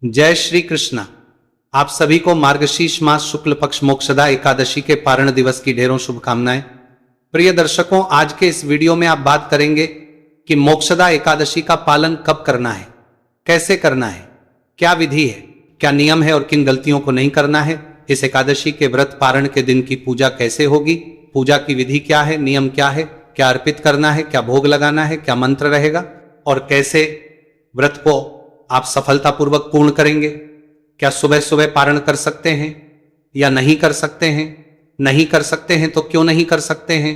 जय श्री कृष्णा। आप सभी को मार्गशीर्ष मास शुक्ल पक्ष मोक्षदा एकादशी के पारण दिवस की ढेरों शुभकामनाएं। प्रिय दर्शकों, आज के इस वीडियो में आप बात करेंगे कि मोक्षदा एकादशी का पालन कब करना है, कैसे करना है, क्या विधि है, क्या नियम है और किन गलतियों को नहीं करना है। इस एकादशी के व्रत पारण के दिन की पूजा कैसे होगी, पूजा की विधि क्या है, नियम क्या है, क्या अर्पित करना है, क्या भोग लगाना है, क्या मंत्र रहेगा और कैसे व्रत को आप सफलतापूर्वक पूर्ण करेंगे। क्या सुबह सुबह पारण कर सकते हैं या नहीं कर सकते हैं, नहीं कर सकते हैं तो क्यों नहीं कर सकते हैं।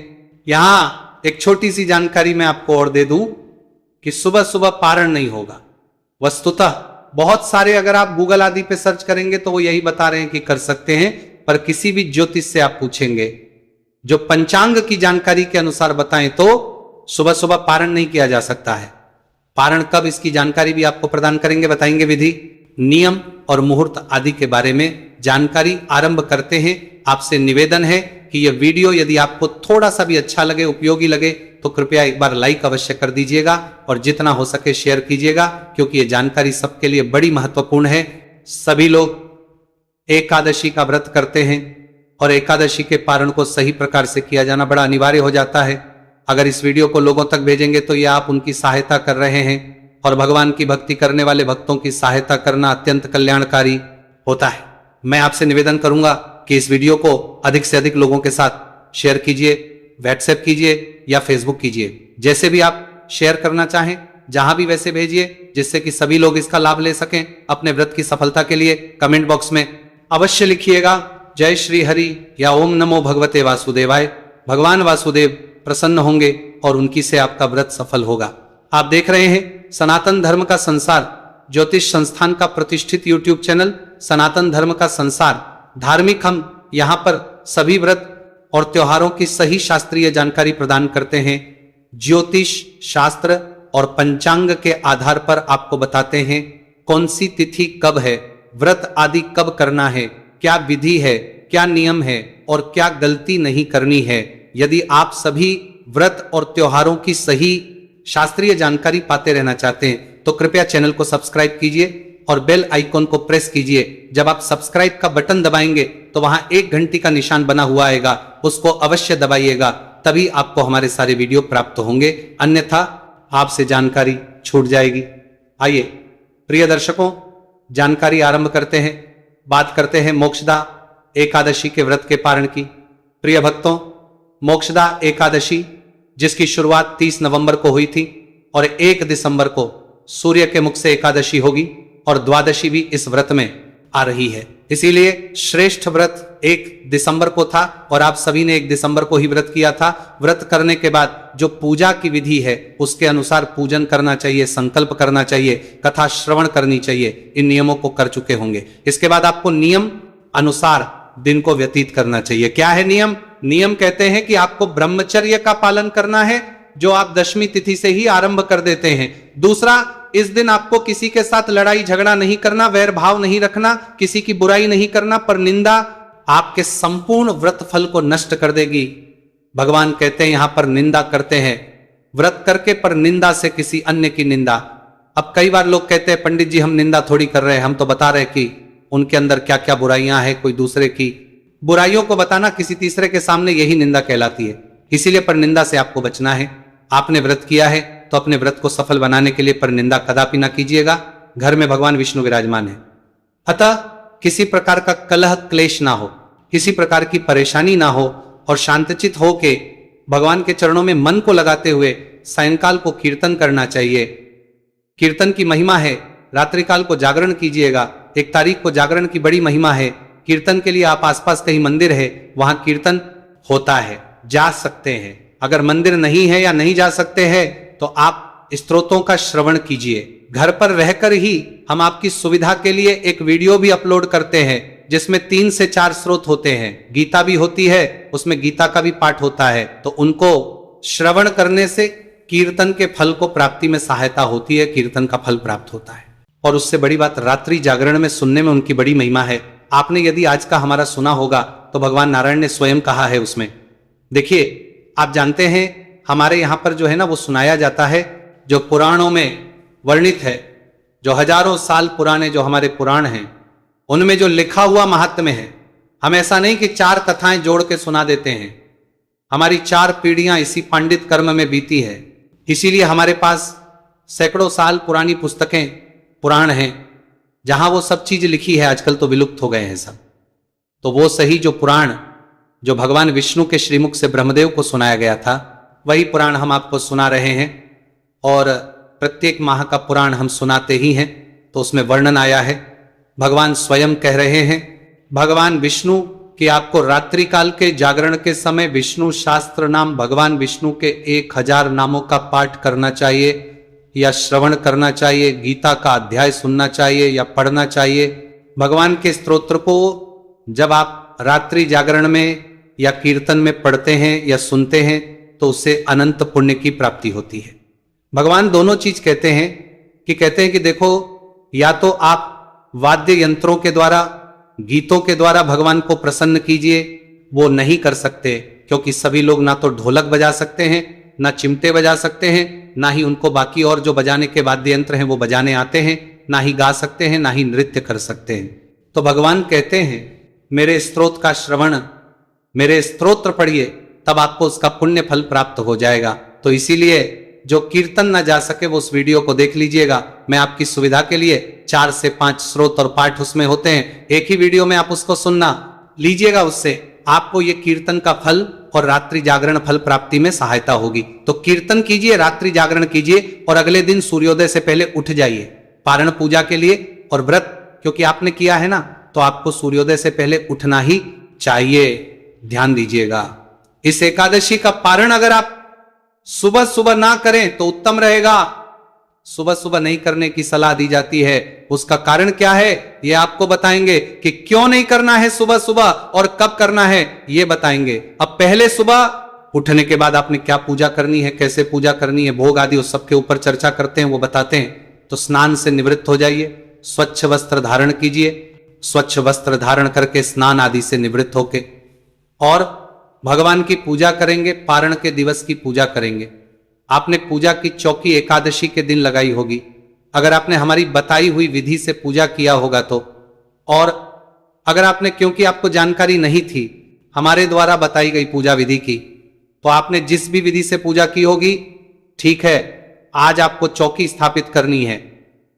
यहां एक छोटी सी जानकारी मैं आपको और दे दूं कि सुबह सुबह पारण नहीं होगा। वस्तुतः बहुत सारे अगर आप गूगल आदि पे सर्च करेंगे तो वो यही बता रहे हैं कि कर सकते हैं, पर किसी भी ज्योतिष से आप पूछेंगे जो पंचांग की जानकारी के अनुसार बताएं तो सुबह सुबह पारण नहीं किया जा सकता है। पारण कब, इसकी जानकारी भी आपको प्रदान करेंगे, बताएंगे विधि, नियम और मुहूर्त आदि के बारे में जानकारी आरंभ करते हैं। आपसे निवेदन है कि यह वीडियो यदि आपको थोड़ा सा भी अच्छा लगे, उपयोगी लगे तो कृपया एक बार लाइक अवश्य कर दीजिएगा और जितना हो सके शेयर कीजिएगा, क्योंकि यह जानकारी सबके लिए बड़ी महत्वपूर्ण है। सभी लोग एकादशी का व्रत करते हैं और एकादशी के पारण को सही प्रकार से किया जाना बड़ा अनिवार्य हो जाता है। अगर इस वीडियो को लोगों तक भेजेंगे तो यह आप उनकी सहायता कर रहे हैं और भगवान की भक्ति करने वाले भक्तों की सहायता करना अत्यंत कल्याणकारी होता है। मैं आपसे निवेदन करूंगा कि इस वीडियो को अधिक से अधिक लोगों के साथ शेयर कीजिए, व्हाट्सएप कीजिए या फेसबुक कीजिए, जैसे भी आप शेयर करना चाहें, जहां भी वैसे भेजिए, जिससे कि सभी लोग इसका लाभ ले सकें। अपने व्रत की सफलता के लिए कमेंट बॉक्स में अवश्य लिखिएगा जय श्री हरि या ओम नमो भगवते वासुदेवाय। भगवान वासुदेव प्रसन्न होंगे और उनकी से आपका व्रत सफल होगा। आप देख रहे हैं सनातन धर्म का संसार ज्योतिष संस्थान का प्रतिष्ठित यूट्यूब चैनल सनातन धर्म का संसार धार्मिक। हम यहाँ पर सभी व्रत और त्योहारों की सही शास्त्रीय जानकारी प्रदान करते हैं। ज्योतिष शास्त्र और पंचांग के आधार पर आपको बताते हैं कौन सी तिथि कब है, व्रत आदि कब करना है, क्या विधि है, क्या नियम है और क्या गलती नहीं करनी है। यदि आप सभी व्रत और त्योहारों की सही शास्त्रीय जानकारी पाते रहना चाहते हैं तो कृपया चैनल को सब्सक्राइब कीजिए और बेल आइकॉन को प्रेस कीजिए। जब आप सब्सक्राइब का बटन दबाएंगे तो वहां एक घंटी का निशान बना हुआ आएगा, उसको अवश्य दबाइएगा, तभी आपको हमारे सारे वीडियो प्राप्त होंगे, अन्यथा आपसे जानकारी छूट जाएगी। आइए प्रिय दर्शकों, जानकारी आरंभ करते हैं। बात करते हैं मोक्षदा एकादशी के व्रत के पारण की। प्रिय भक्तों, मोक्षदा एकादशी जिसकी शुरुआत 30 नवंबर को हुई थी और 1 दिसंबर को सूर्य के मुख से एकादशी होगी और द्वादशी भी इस व्रत में आ रही है, इसीलिए श्रेष्ठ व्रत 1 दिसंबर को था और आप सभी ने 1 दिसंबर को ही व्रत किया था। व्रत करने के बाद जो पूजा की विधि है उसके अनुसार पूजन करना चाहिए, संकल्प करना चाहिए, कथा श्रवण करनी चाहिए, इन नियमों को कर चुके होंगे। इसके बाद आपको नियम अनुसार दिन को व्यतीत करना चाहिए। क्या है नियम? नियम कहते हैं कि आपको ब्रह्मचर्य का पालन करना है, जो आप दशमी तिथि से ही आरंभ कर देते हैं। दूसरा, इस दिन आपको किसी के साथ लड़ाई झगड़ा नहीं करना, वैर भाव नहीं रखना, किसी की बुराई नहीं करना, पर निंदा आपके संपूर्ण व्रत फल को नष्ट कर देगी। भगवान कहते हैं यहां पर निंदा करते हैं व्रत करके, पर निंदा से किसी अन्य की निंदा। अब कई बार लोग कहते हैं पंडित जी हम निंदा थोड़ी कर रहे हैं, हम तो बता रहे कि उनके अंदर क्या क्या बुराइयां हैं। कोई दूसरे की बुराइयों को बताना किसी तीसरे के सामने यही निंदा कहलाती है। इसीलिए पर निंदा से आपको बचना है। आपने व्रत किया है तो अपने व्रत को सफल बनाने के लिए पर निंदा कदापि ना कीजिएगा। घर में भगवान विष्णु विराजमान है, अतः किसी प्रकार का कलह क्लेश ना हो, किसी प्रकार की परेशानी ना हो और शांतचित हो के भगवान के चरणों में मन को लगाते हुए सायंकाल को कीर्तन करना चाहिए। कीर्तन की महिमा है, रात्रिकाल को जागरण कीजिएगा। 1 तारीख को जागरण की बड़ी महिमा है। कीर्तन के लिए आप आसपास कहीं मंदिर है वहां कीर्तन होता है, जा सकते हैं। अगर मंदिर नहीं है या नहीं जा सकते हैं तो आप स्तोत्रों का श्रवण कीजिए। घर पर रहकर ही हम आपकी सुविधा के लिए एक वीडियो भी अपलोड करते हैं जिसमें 3 से 4 स्रोत होते हैं। गीता भी होती है, उसमें गीता का भी पाठ होता है, तो उनको श्रवण करने से कीर्तन के फल को प्राप्ति में सहायता होती है, कीर्तन का फल प्राप्त होता है। और उससे बड़ी बात, रात्रि जागरण में सुनने में उनकी बड़ी महिमा है। आपने यदि आज का हमारा सुना होगा तो भगवान नारायण ने स्वयं कहा है उसमें। देखिए, आप जानते हैं हमारे यहां पर जो है ना वो सुनाया जाता है जो पुराणों में वर्णित है, जो हजारों साल पुराने जो हमारे पुराण हैं, उनमें जो लिखा हुआ महात्म्य है, हम ऐसा नहीं कि 4 कथाएं जोड़ के सुना देते हैं। हमारी 4 पीढ़ियां इसी पांडित कर्म में बीती है, इसीलिए हमारे पास सैकड़ों साल पुरानी पुस्तकें पुराण हैं जहां वो सब चीज लिखी है। आजकल तो विलुप्त हो गए हैं सब। तो वो सही जो पुराण जो भगवान विष्णु के श्रीमुख से ब्रह्मदेव को सुनाया गया था, वही पुराण हम आपको सुना रहे हैं। और प्रत्येक माह का पुराण हम सुनाते ही हैं। तो उसमें वर्णन आया है, भगवान स्वयं कह रहे हैं, भगवान विष्णु कि आपको रात्रि काल के जागरण के समय विष्णु शास्त्र नाम भगवान विष्णु के 1000 नामों का पाठ करना चाहिए या श्रवण करना चाहिए, गीता का अध्याय सुनना चाहिए या पढ़ना चाहिए। भगवान के स्तोत्र को जब आप रात्रि जागरण में या कीर्तन में पढ़ते हैं या सुनते हैं तो उससे अनंत पुण्य की प्राप्ति होती है। भगवान दोनों चीज कहते हैं कि देखो, या तो आप वाद्य यंत्रों के द्वारा गीतों के द्वारा भगवान को प्रसन्न कीजिए। वो नहीं कर सकते, क्योंकि सभी लोग ना तो ढोलक बजा सकते हैं, ना चिमटे बजा सकते हैं, ना ही उनको बाकी और जो बजाने के वाद्य यंत्र हैं वो बजाने आते हैं, ना ही गा सकते हैं, ना ही नृत्य कर सकते हैं। तो भगवान कहते हैं मेरे स्तोत्र का श्रवण, मेरे स्तोत्र पढ़िए, तब आपको उसका पुण्य फल प्राप्त हो जाएगा। तो इसीलिए जो कीर्तन ना जा सके वो उस वीडियो को देख लीजिएगा। मैं आपकी सुविधा के लिए 4 से 5 स्रोत और पाठ उसमें होते हैं, एक ही वीडियो में आप उसको सुनना लीजिएगा। उससे आपको ये कीर्तन का फल और रात्रि जागरण फल प्राप्ति में सहायता होगी। तो कीर्तन कीजिए, रात्रि जागरण कीजिए और अगले दिन सूर्योदय से पहले उठ जाइए पारण पूजा के लिए। और व्रत क्योंकि आपने किया है ना, तो आपको सूर्योदय से पहले उठना ही चाहिए, ध्यान दीजिएगा। इस एकादशी का पारण अगर आप सुबह सुबह ना करें तो उत्तम रहेगा। सुबह सुबह नहीं करने की सलाह दी जाती है। उसका कारण क्या है ये आपको बताएंगे कि क्यों नहीं करना है सुबह सुबह और कब करना है ये बताएंगे। अब पहले सुबह उठने के बाद आपने क्या पूजा करनी है, कैसे पूजा करनी है, भोग आदि उस सबके ऊपर चर्चा करते हैं, वो बताते हैं। तो स्नान से निवृत्त हो जाइए, स्वच्छ वस्त्र धारण कीजिए, स्वच्छ वस्त्र धारण करके स्नान आदि से निवृत्त होके और भगवान की पूजा करेंगे। पारण के दिवस की पूजा करेंगे। आपने पूजा की चौकी एकादशी के दिन लगाई होगी, अगर आपने हमारी बताई हुई विधि से पूजा किया होगा तो। और अगर आपने, क्योंकि आपको जानकारी नहीं थी हमारे द्वारा बताई गई पूजा विधि की, तो आपने जिस भी विधि से पूजा की होगी, ठीक है, आज आपको चौकी स्थापित करनी है।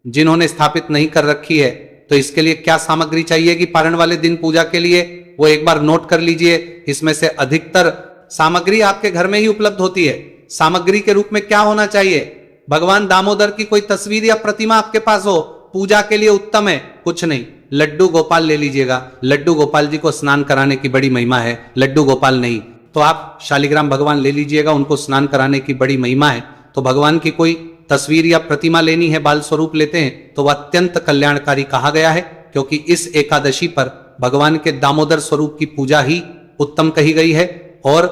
जिन्होंने स्थापित नहीं कर रखी है तो इसके लिए क्या सामग्री चाहिए कि पारण वाले दिन पूजा के लिए, वो एक बार नोट कर लीजिए। इसमें से अधिकतर सामग्री आपके घर में ही उपलब्ध होती है। सामग्री के रूप में क्या होना चाहिए, भगवान दामोदर की कोई तस्वीर या प्रतिमा आपके पास हो, पूजा के लिए उत्तम है। कुछ नहीं, लड्डू गोपाल ले लीजिएगा। लड्डू गोपाल जी को स्नान कराने की बड़ी महिमा है। लड्डू गोपाल नहीं तो आप शालिग्राम भगवान ले लीजिएगा, उनको स्नान कराने की बड़ी महिमा है। तो भगवान की कोई तस्वीर या प्रतिमा लेनी है, बाल स्वरूप लेते हैं, तो वह अत्यंत कल्याणकारी कहा गया है, क्योंकि इस एकादशी पर भगवान के दामोदर स्वरूप की पूजा ही उत्तम कही गई है। और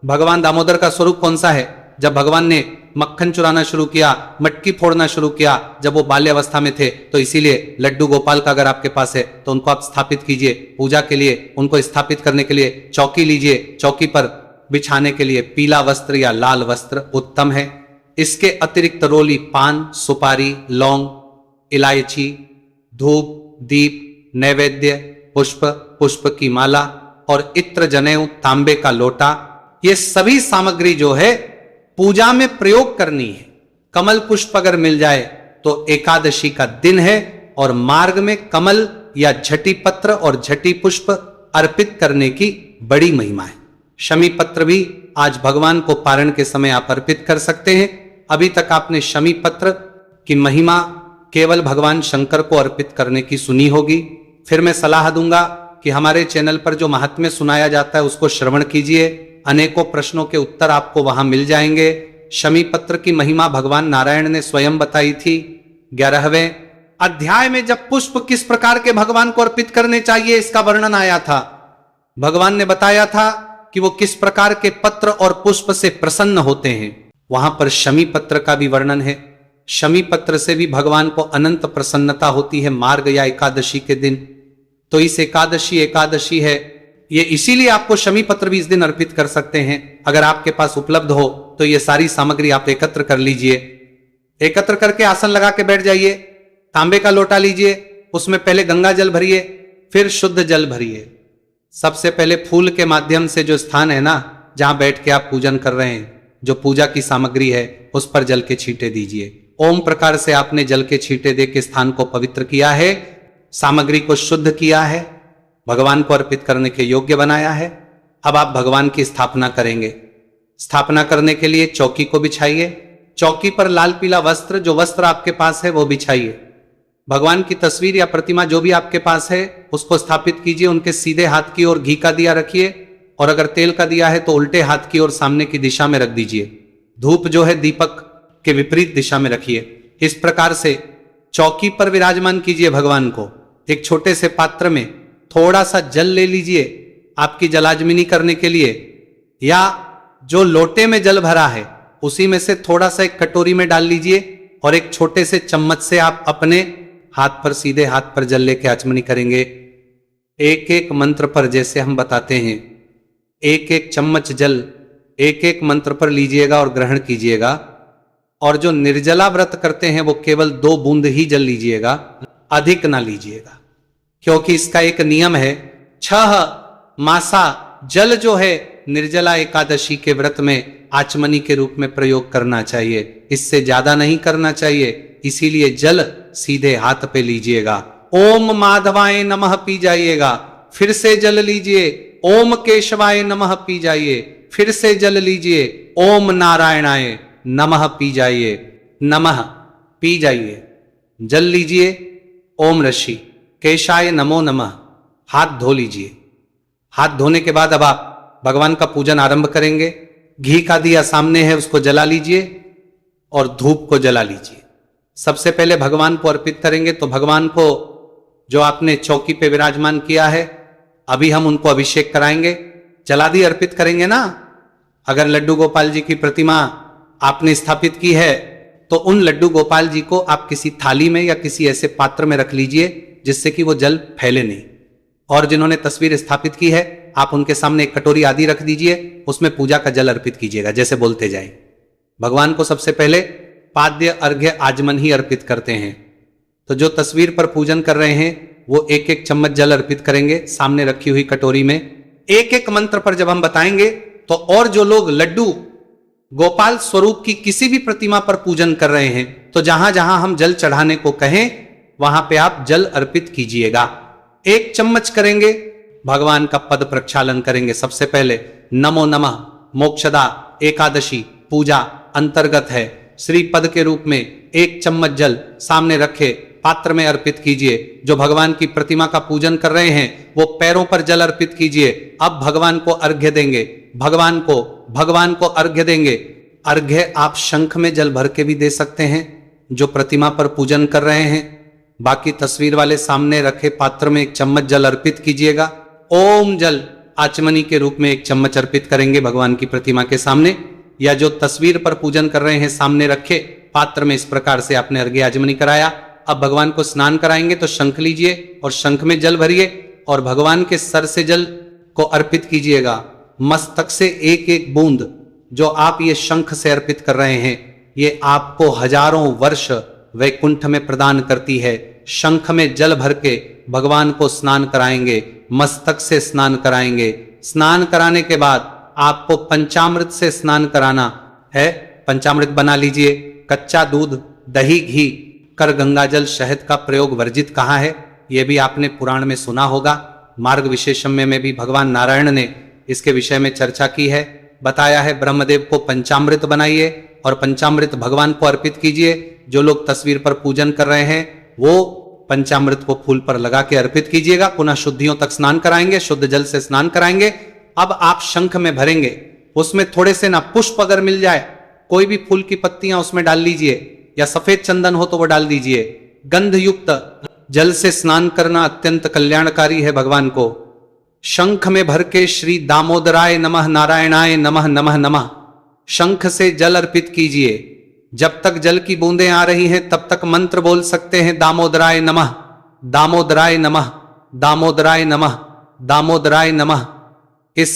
भगवान दामोदर का स्वरूप कौन सा है, जब भगवान ने मक्खन चुराना शुरू किया, मटकी फोड़ना शुरू किया, जब वो बाल्यावस्था में थे, तो इसीलिए लड्डू गोपाल का अगर आपके पास है तो उनको आप स्थापित कीजिए पूजा के लिए। उनको स्थापित करने के लिए चौकी लीजिए, चौकी पर बिछाने के लिए पीला वस्त्र या लाल वस्त्र उत्तम है। इसके अतिरिक्त रोली, पान, सुपारी, लौंग, इलायची, धूप, दीप, नैवेद्य, पुष्प, पुष्प की माला और इत्र, जनेऊ, तांबे का लोटा, ये सभी सामग्री जो है पूजा में प्रयोग करनी है। कमल पुष्प अगर मिल जाए तो एकादशी का दिन है और मार्ग में कमल या झटी पत्र और झटी पुष्प अर्पित करने की बड़ी महिमा है। शमी पत्र भी आज भगवान को पारण के समय आप अर्पित कर सकते हैं। अभी तक आपने शमी पत्र की महिमा केवल भगवान शंकर को अर्पित करने की सुनी होगी। फिर मैं सलाह दूंगा कि हमारे चैनल पर जो महात्म्य सुनाया जाता है उसको श्रवण कीजिए। अनेकों प्रश्नों के उत्तर आपको वहां मिल जाएंगे। शमी पत्र की महिमा भगवान नारायण ने स्वयं बताई थी। 11वें अध्याय में जब पुष्प किस प्रकार के भगवान को अर्पित करने चाहिए इसका वर्णन आया था। भगवान ने बताया था कि वो किस प्रकार के पत्र और पुष्प से प्रसन्न होते हैं। वहां पर शमी पत्र का भी वर्णन है। शमी पत्र से भी भगवान को अनंत प्रसन्नता होती है मार्ग या एकादशी के दिन। तो इस एकादशी है, ये इसीलिए आपको शमी पत्र भी इस दिन अर्पित कर सकते हैं। अगर आपके पास उपलब्ध हो तो ये सारी सामग्री आप एकत्र कर लीजिए। एकत्र करके आसन लगा के बैठ जाइए तांबे का लोटा लीजिए, उसमें पहले गंगा जल भरिए, फिर शुद्ध जल भरिए। सबसे पहले फूल के माध्यम से जो स्थान है ना, जहां बैठ के आप पूजन कर रहे हैं, जो पूजा की सामग्री है, उस पर जल के छींटे दीजिए। ओम प्रकार से आपने जल के छींटे दे के स्थान को पवित्र किया है, सामग्री को शुद्ध किया है, भगवान को अर्पित करने के योग्य बनाया है। अब आप भगवान की स्थापना करेंगे। स्थापना करने के लिए चौकी को बिछाइए। चौकी पर लाल पीला वस्त्र, जो वस्त्र आपके पास है वो बिछाइए। भगवान की तस्वीर या प्रतिमा जो भी आपके पास है उसको स्थापित कीजिए। उनके सीधे हाथ की ओर घी का दिया रखिए, और अगर तेल का दिया है तो उल्टे हाथ की ओर सामने की दिशा में रख दीजिए। धूप जो है दीपक के विपरीत दिशा में रखिए। इस प्रकार से चौकी पर विराजमान कीजिए भगवान को। एक छोटे से पात्र में थोड़ा सा जल ले लीजिए आपकी जलाजमिनी करने के लिए, या जो लोटे में जल भरा है उसी में से थोड़ा सा एक कटोरी में डाल लीजिए, और एक छोटे से चम्मच से आप अपने हाथ पर, सीधे हाथ पर जल लेके आचमनी करेंगे। एक एक मंत्र पर, जैसे हम बताते हैं, एक एक चम्मच जल एक एक मंत्र पर लीजिएगा और ग्रहण कीजिएगा। और जो निर्जला व्रत करते हैं वो केवल 2 बूंद ही जल लीजिएगा, अधिक ना लीजिएगा, क्योंकि इसका एक नियम है। 6 मासा जल जो है निर्जला एकादशी के व्रत में आचमनी के रूप में प्रयोग करना चाहिए, इससे ज्यादा नहीं करना चाहिए। इसीलिए जल सीधे हाथ पे लीजिएगा। ओम माधवाय नमः पी जाइएगा, फिर से जल लीजिए। ओम केशवाय नमः पी जाइए, फिर से जल लीजिए। ओम नारायणाय नमः पी जाइए, नमः पी जाइए, जल लीजिए। ओम ऋषि केशाय नमो नमः, हाथ धो लीजिए। हाथ धोने के बाद अब आप भगवान का पूजन आरंभ करेंगे। घी का दिया सामने है, उसको जला लीजिए और धूप को जला लीजिए। सबसे पहले भगवान को अर्पित करेंगे, तो भगवान को जो आपने चौकी पे विराजमान किया है, अभी हम उनको अभिषेक कराएंगे। जलादि अर्पित करेंगे ना। अगर लड्डू गोपाल जी की प्रतिमा आपने स्थापित की है तो उन लड्डू गोपाल जी को आप किसी थाली में या किसी ऐसे पात्र में रख लीजिए जिससे कि वो जल फैले नहीं। और जिन्होंने तस्वीर स्थापित की है, आप उनके सामने एक कटोरी आदि रख दीजिए, उसमें पूजा का जल अर्पित कीजिएगा, जैसे बोलते जाए। भगवान को सबसे पहले पाद्य अर्घ्य आचमन ही अर्पित करते हैं। तो जो तस्वीर पर पूजन कर रहे हैं वो एक एक चम्मच जल अर्पित करेंगे सामने रखी हुई कटोरी में। एक एक मंत्र पर जब हम बताएंगे तो, और जो लोग लड्डू गोपाल स्वरूप की किसी भी प्रतिमा पर पूजन कर रहे हैं, तो जहां जहां हम जल चढ़ाने को कहें वहां पे आप जल अर्पित कीजिएगा। 1 चम्मच करेंगे, भगवान का पद प्रक्षालन करेंगे। सबसे पहले नमो नमः मोक्षदा एकादशी पूजा अंतर्गत है। श्री पद के रूप में 1 चम्मच जल सामने रखे पात्र में अर्पित कीजिए। जो भगवान की प्रतिमा का पूजन कर रहे हैं वो पैरों पर जल अर्पित कीजिए। अब भगवान को अर्घ्य देंगे, भगवान को अर्घ्य देंगे। अर्घ्य आप शंख में जल भर के भी दे सकते हैं जो प्रतिमा पर पूजन कर रहे हैं। बाकी तस्वीर वाले सामने रखे पात्र में 1 चम्मच जल अर्पित कीजिएगा। ओम जल आचमनी के रूप में 1 चम्मच अर्पित करेंगे भगवान की प्रतिमा के सामने, या जो तस्वीर पर पूजन कर रहे हैं सामने रखे पात्र में। इस प्रकार से आपने अर्घ्य आचमनी कराया। अब भगवान को स्नान कराएंगे तो शंख लीजिए और शंख में जल भरिए और भगवान के सर से जल को अर्पित कीजिएगा। मस्तक से 1-1 बूंद जो आप ये शंख से अर्पित कर रहे हैं, ये आपको हजारों वर्ष वैकुंठ में प्रदान करती है। शंख में जल भर के भगवान को स्नान कराएंगे, मस्तक से स्नान कराएंगे। स्नान कराने के बाद आपको पंचामृत से स्नान कराना है। पंचामृत बना लीजिए। कच्चा दूध, दही, घी, कर गंगाजल, शहद का प्रयोग वर्जित कहाँ है, यह भी आपने पुराण में सुना होगा। मार्ग विशेषम्य में भी भगवान नारायण ने इसके विषय में चर्चा की है। बताया है ब्रह्मदेव को पंचामृत बनाइए और पंचामृत भगवान को अर्पित कीजिए। जो लोग तस्वीर पर पूजन कर रहे हैं वो पंचामृत को फूल पर लगा के अर्पित कीजिएगा। पुनः शुद्धियों तक स्नान कराएंगे, शुद्ध जल से स्नान कराएंगे। अब आप शंख में भरेंगे, उसमें थोड़े से ना पुष्प अगर मिल जाए, कोई भी फूल की पत्तियां उसमें डाल लीजिए, या सफेद चंदन हो तो वो डाल दीजिए। गंध युक्त जल से स्नान करना अत्यंत कल्याणकारी है भगवान को। शंख में भर के श्री दामोदराय नमः नारायणाय नमः नमः नमः शंख से जल अर्पित कीजिए। जब तक जल की बूंदें आ रही हैं तब तक मंत्र बोल सकते हैं, दामोदराय नमः, दामोदराय नमः, दामोदराय नमः, दामोदराय नमः। इस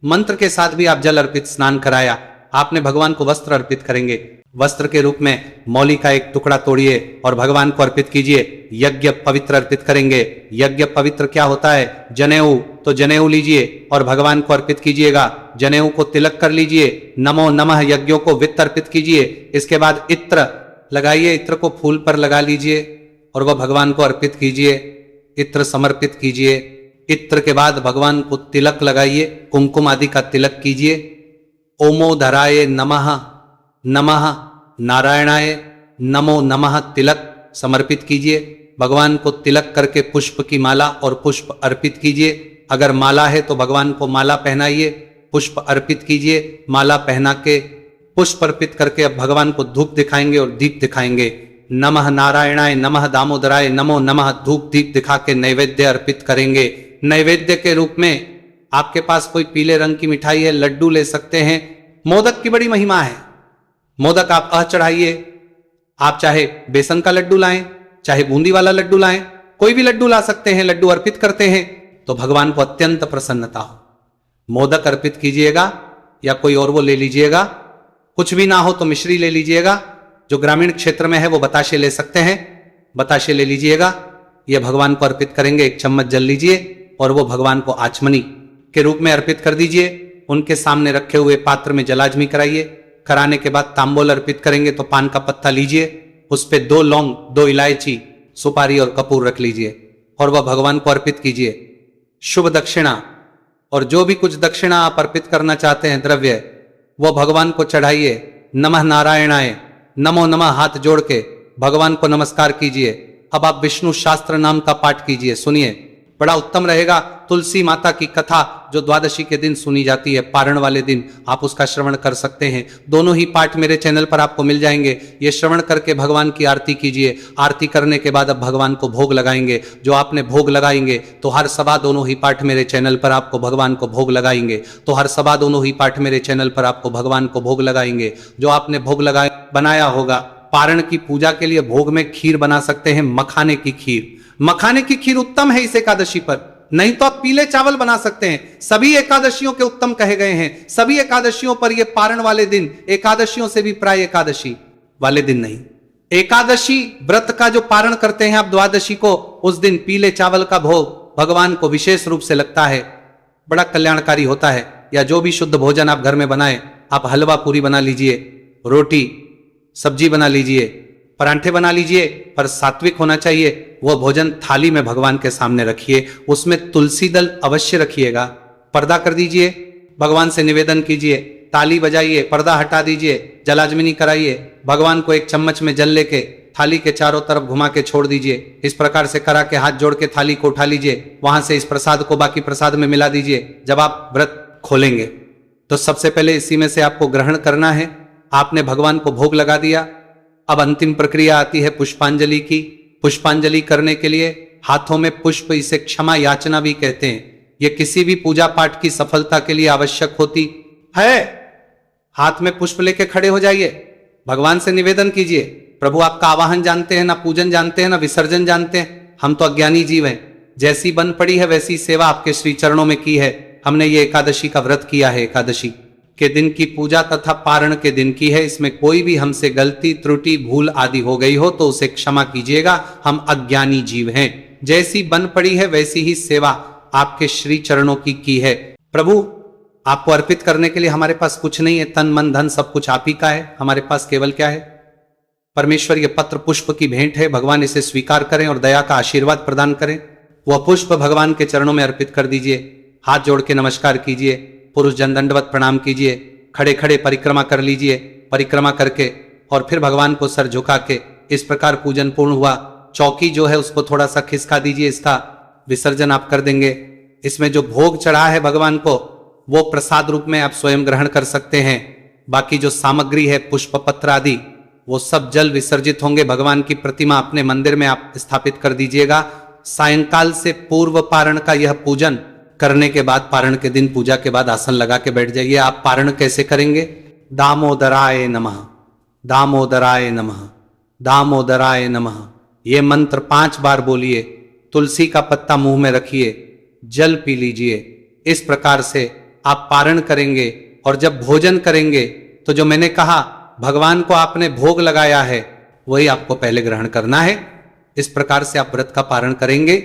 मंत्र के साथ भी आप जल अर्पित स्नान कराया। आपने भगवान को वस्त्र अर्पित करेंगे। वस्त्र के रूप में मौली का एक टुकड़ा तोड़िए और भगवान को अर्पित कीजिए। यज्ञ पवित्र अर्पित करेंगे। यज्ञ पवित्र क्या होता है? जनेऊ, तो जनेऊ लीजिए और भगवान को अर्पित कीजिएगा। जनेऊ को तिलक कर लीजिए। नमो नमः यज्ञों को वित्त अर्पित कीजिए। इसके बाद इत्र लगाइए, इत्र को फूल पर लगा लीजिए और वह भगवान को अर्पित कीजिए। इत्र समर्पित कीजिए। इत्र के बाद भगवान को तिलक लगाइए, कुमकुम आदि का तिलक कीजिए। ओमोधराय नमः, नमः नारायणाय, नमो नमः तिलक समर्पित कीजिए। भगवान को तिलक करके पुष्प की माला और पुष्प अर्पित कीजिए। अगर माला है तो भगवान को माला पहनाइए, पुष्प अर्पित कीजिए। माला पहना के पुष्प अर्पित करके अब भगवान को धूप दिखाएंगे और दीप दिखाएंगे। नमः नारायणाय, नमः दामोदराय, नमो नमः धूप दीप दिखा के नैवेद्य अर्पित करेंगे। नैवेद्य के रूप में आपके पास कोई पीले रंग की मिठाई है, लड्डू ले सकते हैं। मोदक की बड़ी महिमा है। मोदक आप चढ़ाइए। आप चाहे बेसन का लड्डू लाएं, चाहे बूंदी वाला लड्डू लाएं, कोई भी लड्डू ला सकते हैं। लड्डू अर्पित करते हैं तो भगवान को अत्यंत प्रसन्नता हो। मोदक अर्पित कीजिएगा या कोई और वो ले लीजिएगा। कुछ भी ना हो तो मिश्री ले लीजिएगा। जो ग्रामीण क्षेत्र में है वो बताशे ले सकते हैं, बताशे ले लीजिएगा। ये भगवान को अर्पित करेंगे। एक चम्मच जल लीजिए और वो भगवान को आचमनी के रूप में अर्पित कर दीजिए। उनके सामने रखे हुए पात्र में जलाजमी कराइए। कराने के बाद तांबूल अर्पित करेंगे तो पान का पत्ता लीजिए, उस पे 2 लौंग, 2 इलायची, सुपारी और कपूर रख लीजिए और वह भगवान को अर्पित कीजिए। शुभ दक्षिणा और जो भी कुछ दक्षिणा आप अर्पित करना चाहते हैं द्रव्य, वो भगवान को चढ़ाइए। नमः नारायणाय, नमो नमः हाथ जोड़ के भगवान को नमस्कार कीजिए। अब आप विष्णु शास्त्र नाम का पाठ कीजिए। सुनिए, बड़ा उत्तम रहेगा। तुलसी माता की कथा जो द्वादशी के दिन सुनी जाती है, पारण वाले दिन आप उसका श्रवण कर सकते हैं। दोनों ही पाठ मेरे चैनल पर आपको मिल जाएंगे। ये श्रवण करके भगवान की आरती कीजिए। आरती करने के बाद अब भगवान को भोग लगाएंगे। जो आपने भोग लगाएंगे तो हर सभा दोनों ही पाठ मेरे चैनल पर आपको भगवान को भोग लगाएंगे। तो हर सभा दोनों ही पाठ मेरे चैनल पर आपको भगवान को भोग लगाएंगे। जो आपने भोग बनाया होगा, पारण की पूजा के लिए भोग में खीर बना सकते हैं। मखाने की खीर, मखाने की खीर उत्तम है इस एकादशी पर। नहीं तो आप पीले चावल बना सकते हैं। सभी एकादशियों के उत्तम कहे गए हैं। सभी एकादशियों पर यह पारण वाले दिन, एकादशियों से भी प्राय एकादशी वाले दिन नहीं। एकादशी व्रत का जो पारण करते हैं आप द्वादशी को, उस दिन पीले चावल का भोग भगवान को विशेष रूप से लगता है, बड़ा कल्याणकारी होता है। या जो भी शुद्ध भोजन आप घर में बनाए, आप हलवा पूरी बना लीजिए, रोटी सब्जी बना लीजिए, परांठे बना लीजिए, पर सात्विक होना चाहिए। वह भोजन थाली में भगवान के सामने रखिए। उसमें तुलसी दल अवश्य रखिएगा। पर्दा कर दीजिए, भगवान से निवेदन कीजिए, ताली बजाइए, पर्दा हटा दीजिए, जलाजमिनी कराइए। भगवान को एक चम्मच में जल लेके थाली के चारों तरफ घुमा के छोड़ दीजिए। इस प्रकार से करा के हाथ जोड़ के थाली को उठा लीजिए। वहां से इस प्रसाद को बाकी प्रसाद में मिला दीजिए। जब आप व्रत खोलेंगे तो सबसे पहले इसी में से आपको ग्रहण करना है। आपने भगवान को भोग लगा दिया। अब अंतिम प्रक्रिया आती है पुष्पांजलि की। पुष्पांजलि करने के लिए हाथों में पुष्प, इसे क्षमा याचना भी कहते हैं। यह किसी भी पूजा पाठ की सफलता के लिए आवश्यक होती है। हाथ में पुष्प लेके खड़े हो जाइए, भगवान से निवेदन कीजिए। प्रभु आपका आवाहन जानते हैं, ना पूजन जानते हैं, ना विसर्जन जानते हैं। हम तो अज्ञानी जीव हैं। जैसी बन पड़ी है वैसी सेवा आपके श्री चरणों में की है। हमने ये एकादशी का व्रत किया है। एकादशी के दिन की पूजा तथा पारण के दिन की है। इसमें कोई भी हमसे गलती, त्रुटि, भूल आदि हो गई हो तो उसे क्षमा कीजिएगा। हम अज्ञानी जीव हैं। जैसी बन पड़ी है वैसी ही सेवा आपके श्री चरणों की है। प्रभु आपको अर्पित करने के लिए हमारे पास कुछ नहीं है। तन मन धन सब कुछ आप ही का है। हमारे पास केवल क्या है? परमेश्वर ये पत्र पुष्प की भेंट है। भगवान इसे स्वीकार करें और दया का आशीर्वाद प्रदान करें। वह पुष्प भगवान के चरणों में अर्पित कर दीजिए। हाथ जोड़ के नमस्कार कीजिए। पुरुष जन दंडवत प्रणाम कीजिए। खड़े खड़े परिक्रमा कर लीजिए। परिक्रमा करके और फिर भगवान को सर झुका के इस प्रकार पूजन पूर्ण हुआ। चौकी जो है उसको थोड़ा सा खिसका दीजिए। इसका विसर्जन आप कर देंगे। इसमें जो भोग चढ़ा है भगवान को, वो प्रसाद रूप में आप स्वयं ग्रहण कर सकते हैं। बाकी जो सामग्री है, पुष्प पत्र आदि, वो सब जल विसर्जित होंगे। भगवान की प्रतिमा अपने मंदिर में आप स्थापित कर दीजिएगा। सायंकाल से पूर्व पारण का यह पूजन करने के बाद, पारण के दिन पूजा के बाद आसन लगा के बैठ जाइए। आप पारण कैसे करेंगे? दामोदराय नमः, दामोदराय नमः, दामोदराय नमः, ये मंत्र 5 बार बोलिए। तुलसी का पत्ता मुंह में रखिए, जल पी लीजिए। इस प्रकार से आप पारण करेंगे। और जब भोजन करेंगे तो जो मैंने कहा, भगवान को आपने भोग लगाया है वही आपको पहले ग्रहण करना है। इस प्रकार से आप व्रत का पारण करेंगे।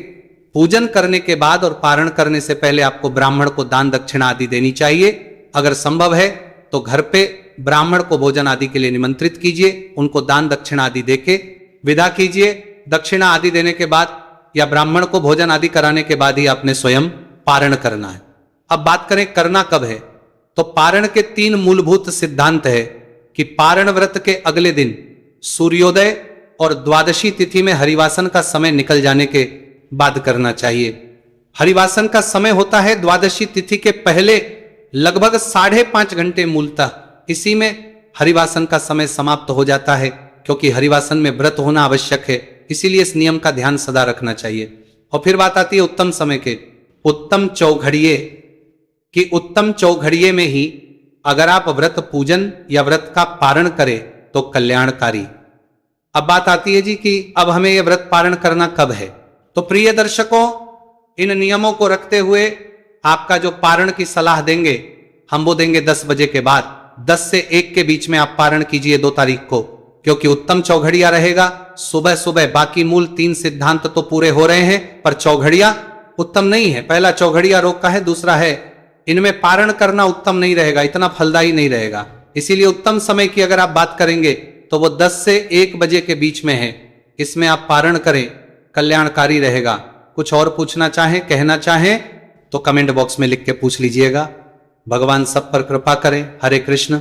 पूजन करने के बाद और पारण करने से पहले आपको ब्राह्मण को दान दक्षिणा आदि देनी चाहिए। अगर संभव है तो घर पे ब्राह्मण को भोजन आदि के लिए निमंत्रित कीजिए, उनको दान दक्षिणा आदि देके विदा कीजिए। दक्षिणा आदि देने के बाद या ब्राह्मण को भोजन आदि कराने के बाद ही आपने स्वयं पारण करना है। अब बात करें करना कब है, तो पारण के 3 मूलभूत सिद्धांत है कि पारण व्रत के अगले दिन सूर्योदय और द्वादशी तिथि में हरिवासन का समय निकल जाने के बाद करना चाहिए। हरिवासन का समय होता है द्वादशी तिथि के पहले लगभग 5.5 घंटे मूलतः, इसी में हरिवासन का समय समाप्त हो जाता है, क्योंकि हरिवासन में व्रत होना आवश्यक है, इसीलिए इस नियम का ध्यान सदा रखना चाहिए। और फिर बात आती है उत्तम समय के, उत्तम चौघड़िए कि उत्तम चौघड़िए में ही अगर आप व्रत पूजन या व्रत का पारण करें तो कल्याणकारी। अब बात आती है जी कि अब हमें यह व्रत पारण करना कब है, तो प्रिय दर्शकों इन नियमों को रखते हुए आपका जो पारण की सलाह देंगे हम वो देंगे 10 बजे के बाद। 10 से 1 के बीच में आप पारण कीजिए 2 तारीख को, क्योंकि उत्तम चौघड़िया रहेगा। सुबह सुबह बाकी मूल 3 सिद्धांत तो पूरे हो रहे हैं, पर चौघड़िया उत्तम नहीं है। पहला चौघड़िया रोग का है, दूसरा है इनमें पारण करना उत्तम नहीं रहेगा, इतना फलदायी नहीं रहेगा। इसीलिए उत्तम समय की अगर आप बात करेंगे तो वो 10 से 1 बजे के बीच में है, इसमें आप पारण करें, कल्याणकारी रहेगा। कुछ और पूछना चाहें, कहना चाहें तो कमेंट बॉक्स में लिख के पूछ लीजिएगा। भगवान सब पर कृपा करें। हरे कृष्ण।